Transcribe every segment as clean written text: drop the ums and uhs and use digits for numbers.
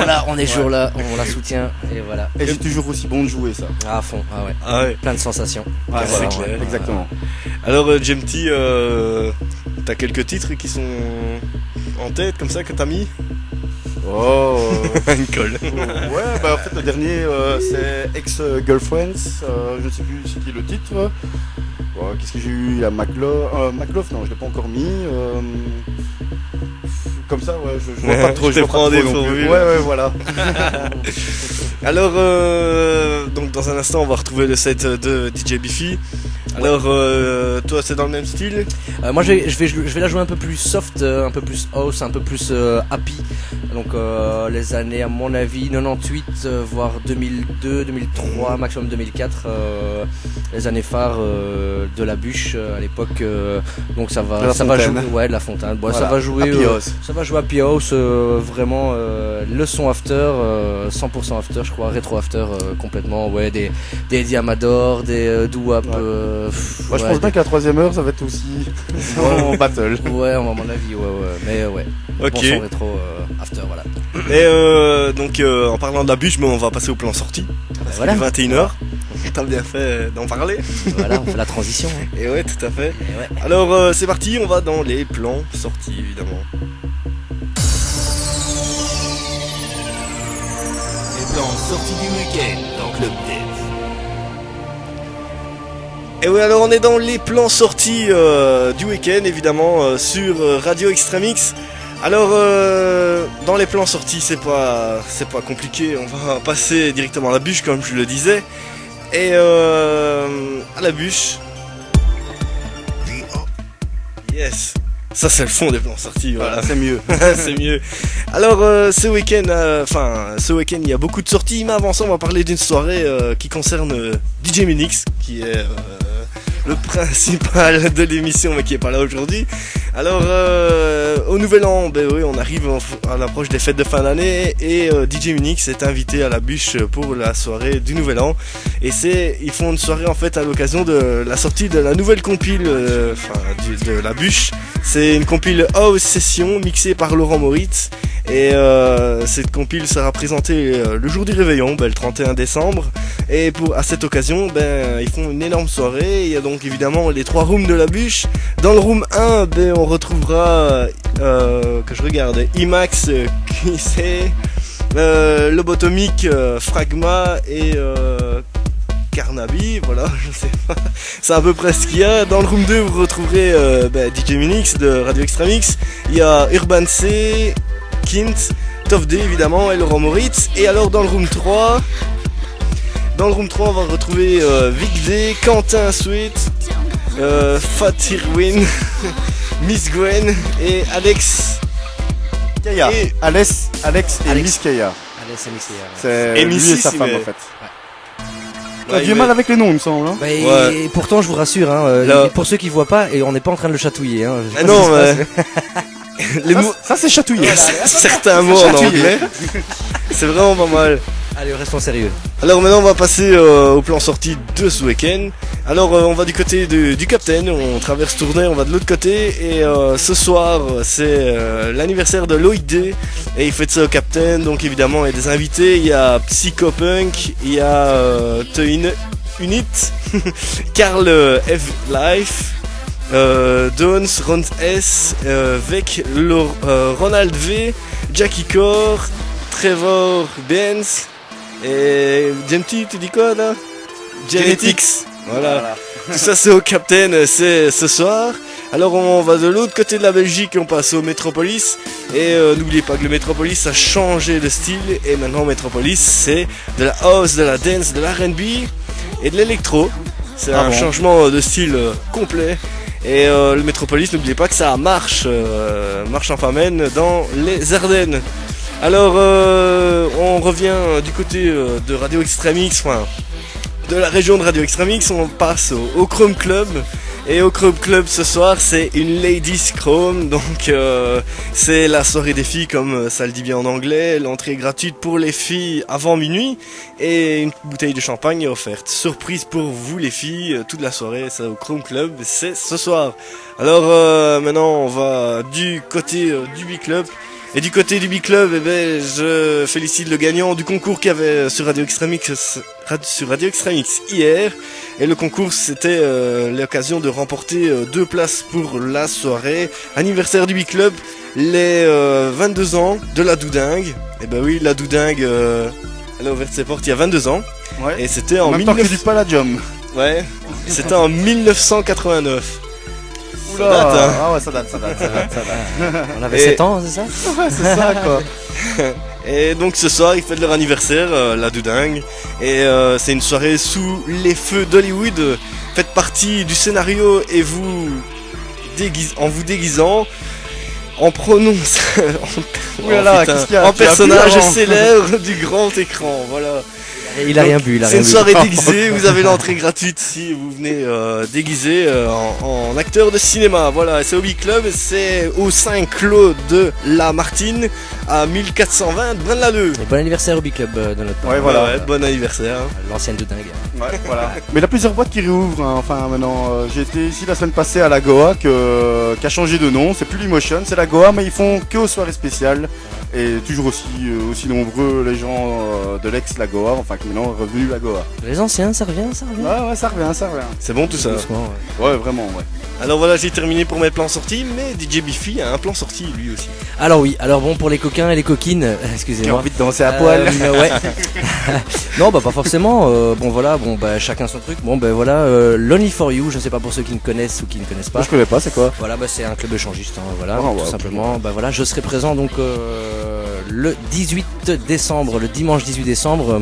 voilà, on est toujours là, on la soutient et voilà. Et c'est toujours aussi bon de jouer ça. À fond, ah ouais. Ah ouais. Plein de sensations. Ah, c'est voilà, clair. Exactement. Alors, Jemty, t'as quelques titres qui sont en tête comme ça que t'as mis? Oh. Une colle. Ouais, bah en fait le dernier c'est Ex-Girlfriends, je ne sais plus c'est qui le titre. Ouais, qu'est-ce que j'ai eu? Il y a Maclof, non je l'ai pas encore mis. Comme ça ouais, je vois pas trop. Je te prends des non plus. faux. Ouais voilà. Alors, donc dans un instant on va retrouver le set de DJ Biffy. Alors, toi c'est dans le même style? Moi je vais la jouer un peu plus soft, un peu plus house, un peu plus happy. Donc les années à mon avis 98 voire 2002, 2003, maximum 2004, les années phares de la bûche à l'époque. Donc ça va jouer, ouais, de la fontaine. Bon, voilà. Ça va jouer happy house, vraiment le son after, 100% after je crois, rétro after complètement, ouais, des Eddie Amador, des doo-wop. Moi je pense bien que la troisième heure ça va être aussi en battle. Ouais, à mon avis, ouais, mais ouais. Ok. Bon son rétro after, voilà. Et donc en parlant de la bûche, on va passer au plan sortie. Voilà. 21h. T'as bien fait d'en parler. Voilà, on fait la transition. Hein. Et ouais, tout à fait. Et ouais. Alors c'est parti, on va dans les plans sortis évidemment. Les plans sortis du week-end dans Club Dev. Et oui, alors on est dans les plans sortis du week-end évidemment sur Radio Extremix. Alors dans les plans sortis c'est pas compliqué, on va passer directement à la bûche comme je le disais. Et à la bûche. Yes. Ça c'est le fond des plans sortis, voilà. C'est mieux. C'est mieux. Alors ce week-end il y a beaucoup de sorties, mais avant ça on va parler d'une soirée qui concerne DJ Minix, qui est le principal de l'émission mais qui est pas là aujourd'hui. Alors au nouvel an, ben oui, on arrive à l'approche des fêtes de fin d'année et DJ Minix est invité à la bûche pour la soirée du nouvel an. Et ils font une soirée en fait à l'occasion de la sortie de la nouvelle compile de la bûche. C'est une compile House Session mixée par Laurent Moritz. Et cette compile sera présentée le jour du réveillon, le 31 décembre. Et à cette occasion, ils font une énorme soirée. Il y a donc évidemment les 3 rooms de la bûche. Dans le room 1, on retrouvera, que je regarde, IMAX, QC, Lobotomique, Fragma et Carnaby, voilà, je sais pas. C'est à peu près ce qu'il y a. Dans le room 2, vous retrouverez DJ Minix de Radio Extremix. Il y a Urban C, Kint, Tof D évidemment et Laurent Moritz. Et alors dans le room 3, on va retrouver Vic D, Quentin Sweet, Fat Irwin, Miss Gwen et Alex Kaya. Et Alex et Miss Kaya. Allez, c'est mixé. C'est Et lui Missy, et sa femme mais- en fait. Ouais, T'as du mal avec les noms il me semble. Hein. Et pourtant, je vous rassure, hein, Là- pour ceux qui voient pas, et on n'est pas en train de le chatouiller. Hein, je sais Ah pas non, ce qui se mais passe. les mots, Ça c'est chatouillé. certains mots en anglais, c'est vraiment pas mal. Allez, restons sérieux. Alors maintenant on va passer au plan sorti de ce week-end. Alors on va du côté du Captain, on traverse Tournai, on va de l'autre côté et ce soir c'est l'anniversaire de Loïc D et il fête ça au Captain, donc évidemment il y a des invités, il y a Psychopunk, il y a The Unit, Carl F. Life, Dons, Ron S, Vec, Ronald V, Jackie Core, Trevor Benz. Et Jemty, tu dis quoi là? Genetics. Voilà. Tout ça c'est au Captain, c'est ce soir. Alors on va de l'autre côté de la Belgique, on passe au Metropolis. Et n'oubliez pas que le Metropolis a changé de style. Et maintenant Metropolis c'est de la house, de la dance, de l'R&B et de l'électro. C'est un changement de style complet. Et le Metropolis, n'oubliez pas que ça marche en famenne dans les Ardennes. Alors on revient du côté de Radio Extremix, de la région de Radio Extremix, on passe au Chrome Club. Et au Chrome Club ce soir c'est une Ladies Chrome, donc c'est la soirée des filles comme ça le dit bien en anglais. L'entrée est gratuite pour les filles avant minuit et une bouteille de champagne est offerte. Surprise pour vous les filles, toute la soirée c'est au Chrome Club, c'est ce soir. Alors maintenant on va du côté du B-Club. Et du côté du Big Club, eh ben, je félicite le gagnant du concours qu'il y avait sur Radio Extremix hier. Et le concours, c'était l'occasion de remporter 2 places pour la soirée anniversaire du Big Club, les 22 ans de la Doudingue. Et ben oui, la Doudingue, elle a ouvert ses portes il y a 22 ans. Ouais. Et c'était en même temps que du Palladium. Ouais, c'était en 1989. Oula, Ça date, hein. ah ouais, ça date. On avait Et- 7 ans, c'est ça? Ouais, c'est ça, quoi. Et donc ce soir, ils fêtent leur anniversaire, la Doudingue. Et c'est une soirée sous les feux d'Hollywood. Faites partie du scénario et en vous déguisant, en prononce... Oulala, qu'est-ce qu'il y a? En Tu as bu personnage avant. célèbre du grand écran, voilà. Il a rien bu, il a C'est rien une bu. soirée déguisée, vous avez l'entrée gratuite si vous venez déguisé en acteur de cinéma. Voilà, c'est au Big Club, c'est au Saint-Cloud de la Martine à 1420 Braine-l'Alleud. Et bon anniversaire au Big Club de notre part. Ouais, voilà. Ouais, bon anniversaire. L'ancienne Doudingue. Ouais, voilà. Mais il y a plusieurs boîtes qui réouvrent. Hein. Enfin, maintenant, j'ai été ici la semaine passée à la Goa, qui a changé de nom. C'est plus l'Emotion, c'est la Goa, mais ils font que aux soirées spéciales. Et toujours aussi nombreux les gens de l'ex la Goa, enfin qui maintenant est revenu la Goa. Les anciens, ça revient. Ouais, ça revient. C'est bon tout ça. Doucement, ouais. Ouais, vraiment, ouais. Alors voilà, j'ai terminé pour mes plans sortis, mais DJ Biffy a un plan sorti lui aussi. Alors oui, alors bon, pour les coquins et les coquines, Qui a excusez-moi. envie de danser à poil. Ouais. Non, bah pas forcément. Bon voilà, bon bah chacun son truc. Bon bah voilà, Lonely for You. Je ne sais pas pour ceux qui me connaissent ou qui ne connaissent pas. Moi, je connais pas, c'est quoi? Voilà, bah c'est un club échangiste. Hein, voilà, Ah, ouais, tout simplement. Bah voilà, je serai présent donc le 18 décembre, le dimanche 18 décembre.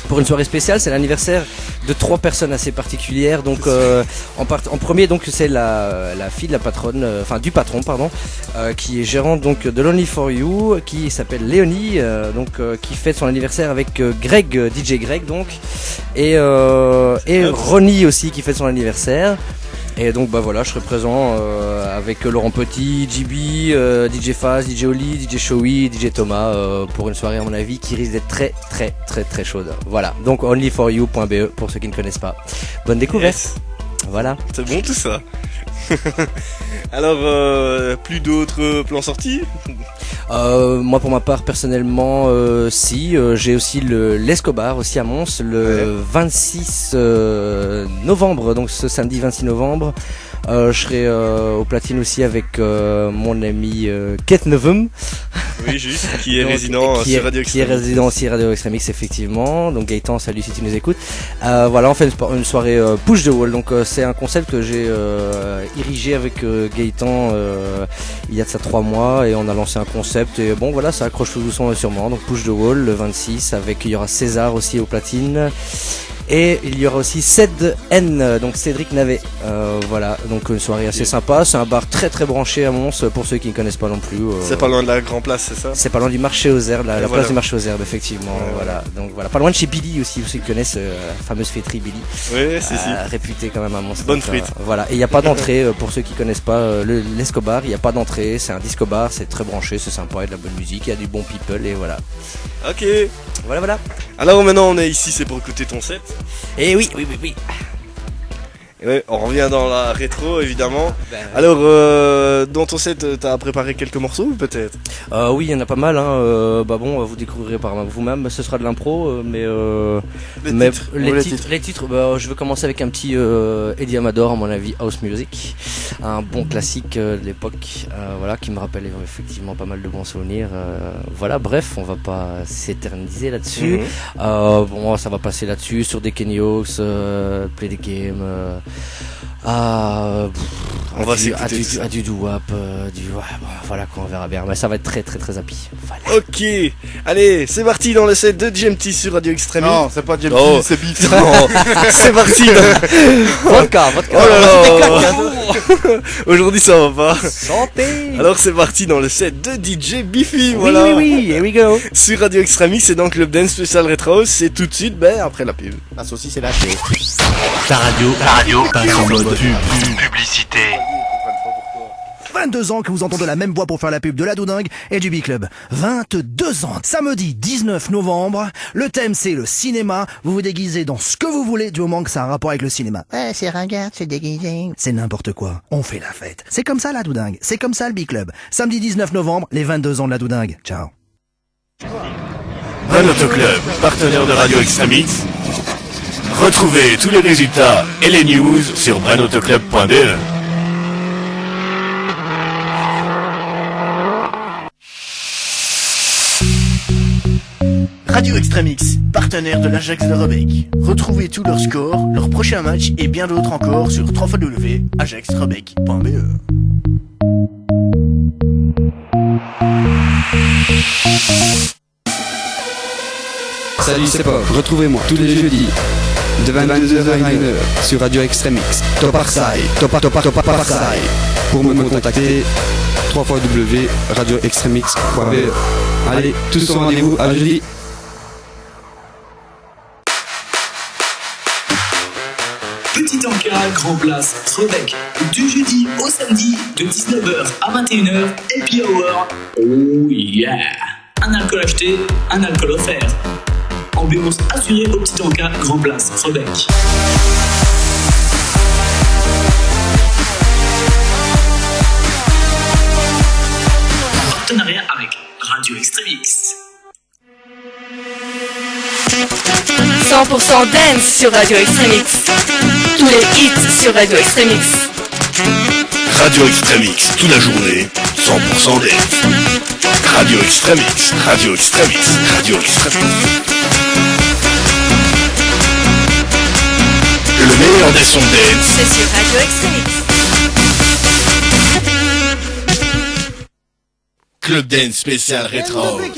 Pour une soirée spéciale, c'est l'anniversaire de 3 personnes assez particulières. Donc en premier, donc c'est la fille de la patronne, enfin du patron, pardon, qui est gérante donc de Lonely for You, qui s'appelle Léonie, qui fête son anniversaire avec Greg, DJ Greg donc, et Ronnie aussi qui fête son anniversaire. Et donc bah voilà, je serai présent avec Laurent Petit, JB, DJ Faz, DJ Oli, DJ Showy, DJ Thomas pour une soirée à mon avis qui risque d'être très très très très chaude. Voilà, donc onlyforyou.be pour ceux qui ne connaissent pas. Bonne découverte. Yes. Voilà. C'est bon tout ça. Alors, plus d'autres plans sortis? Moi pour ma part personnellement si j'ai aussi l'Escobar aussi à Mons le 26 novembre, donc ce samedi 26 novembre. Je serai au platine aussi avec mon ami Kate Nevum. Oui, juste, qui est Donc, résident qui sur Radio qui est Extremix. résident aussi Radio Extremix effectivement. Donc Gaëtan, salut si tu nous écoutes. Voilà, on fait une soirée push the wall. Donc c'est un concept que j'ai érigé avec Gaëtan il y a de ça 3 mois et on a lancé un concept et bon voilà, ça accroche tout doucement et sûrement. Donc push the wall le 26 avec il y aura César aussi au platine. Et il y aura aussi Ced N, donc Cédric Navet. Voilà, donc une soirée assez sympa. C'est un bar très très branché à Mons pour ceux qui ne connaissent pas non plus. C'est pas loin de la Grand Place, c'est ça? C'est pas loin du marché aux herbes, la voilà. place du marché aux herbes, effectivement. Ouais, voilà. Donc voilà, pas loin de chez Billy aussi, ceux qui connaissent la fameuse fêterie Billy, Oui, si. réputée quand même à Mons. Bonne Donc, frite. voilà, et il n'y a pas d'entrée pour ceux qui connaissent pas l'Escobar. Il n'y a pas d'entrée, c'est un disco bar, c'est très branché, c'est sympa, il y a de la bonne musique, il y a du bon people et voilà. Ok. Voilà. Alors maintenant, on est ici, c'est pour écouter ton set. Et oui. Et ouais, on revient dans la rétro, évidemment. Ben, Alors, dans ton set, t'as préparé quelques morceaux, peut-être? oui, il y en a pas mal. Hein. Bah bon, vous découvrirez par vous-même. Ce sera de l'impro, mais les titres. Bah, je vais commencer avec un petit Eddie Amador, à mon avis, house music, un bon classique de l'époque. Voilà, qui me rappelle effectivement pas mal de bons souvenirs. Voilà, bref, on va pas s'éterniser là-dessus. Bon, ça va passer là-dessus sur des Kenny Hawks, Play the Game. On va s'écouter tout ça. du doo-wop, voilà quoi, on verra bien, mais ça va être très très très happy. Voilà. Ok. Allez, c'est parti dans le set de GMT sur Radio Extremix. Non, c'est pas James, Oh. c'est Biff. Non, c'est parti. Vodka. Oh là là. Aujourd'hui, ça va pas. Santé. Alors, c'est parti dans le set de DJ Biffy, voilà. Oui, here we go. Sur Radio Extremix, c'est dans Club Dance Special Retro House, c'est tout de suite, après la pub. La saucisse est lâchée. Ta radio passe en mode publicité. 22 ans que vous entendez la même voix pour faire la pub de la Doudingue et du B-Club. 22 ans. Samedi 19 novembre. Le thème c'est le cinéma. Vous vous déguisez dans ce que vous voulez du moment que ça a un rapport avec le cinéma. Ouais, c'est ringard, c'est déguisé. C'est n'importe quoi. On fait la fête. C'est comme ça la Doudingue. C'est comme ça le B-Club. Samedi 19 novembre, les 22 ans de la Doudingue. Ciao. Branoto Club, partenaire de Radio Extremix. Retrouvez tous les résultats et les news sur branotoclub.be. Radio Extremix, partenaire de l'Ajax de Rebec. Retrouvez tous leurs scores, leurs prochains matchs et bien d'autres encore sur www.ajaxrebec.be. Salut, c'est Pop. Retrouvez-moi tous les jeudis de 22h à 1h sur Radio Extremix. Toparsai. Pour me contacter, www.radioextremix.be. Allez, tous au rendez-vous à jeudi. Petit encas, Grand Place, Rebec, du jeudi au samedi de 19h à 21h, Happy Hour. Oh yeah! Un alcool acheté, un alcool offert. Ambiance assurée au Petit encas, Grand Place, Rebec. Partenariat avec Radio Extremix. 100% dance sur Radio Extremix. Tous les hits sur Radio Extremix. Radio Extremix, toute la journée, 100% dance. Radio Extremix, Radio Extremix, Radio Extremix. Le meilleur des sons dance, c'est sur Radio Extremix. Club Dance spécial rétro avec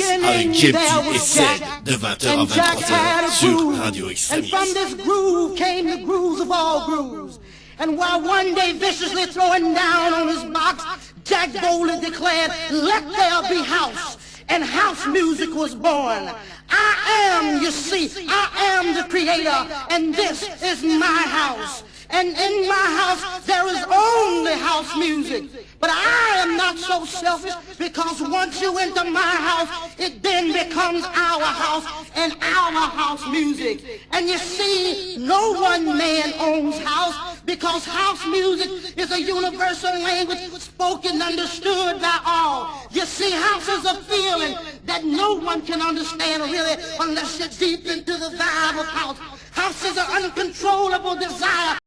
Jepty et Ced de 20h à 23h sur Radio Extremix. And from this groove came the grooves of all grooves. And while one day viciously throwing down on his box, Jack boldly declared, "Let there be house." And house music was born. I am, you see, I am the creator, and this is my house. And in my house, there is only house music. But I am not so selfish, because once you enter my house, it then becomes our house and our house music. And you see, no one man owns house, because house music is a universal language spoken, understood by all. You see, house is a feeling that no one can understand really unless you're deep into the vibe of house. House is an uncontrollable desire